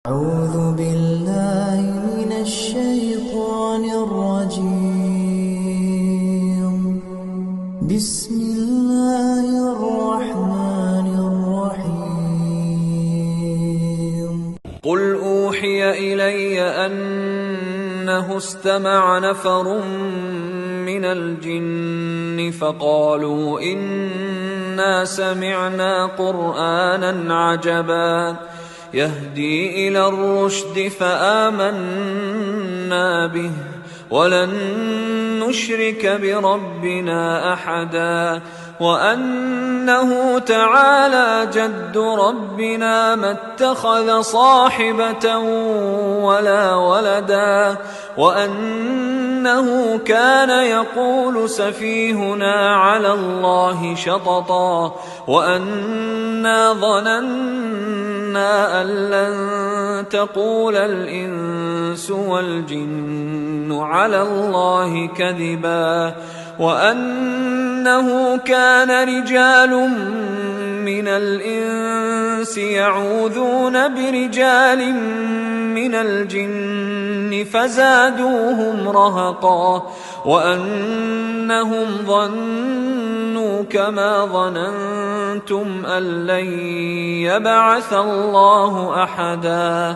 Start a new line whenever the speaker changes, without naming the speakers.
أعوذ بالله من الشيطان الرجيم. بسم الله الرحمن الرحيم.
قل أوحي إلي أنه استمع نفر من الجن فقالوا إنا سمعنا قرآنا عجبا يهدي إلى الرشد فآمنا به ولن نشرك بربنا أحدا وأنه تعالى جد ربنا ما اتخذ صاحبة ولا ولدا وأنه كان يقول سفيهنا على الله شططا وأنا ظننا أن لن تقول الإنس والجن على الله كذبا وأنه كان رجال من الإنس يعوذون برجال من الجن فزادوهم رهقا وأنهم ظنوا كما ظننتم أن لن يبعث الله أحدا.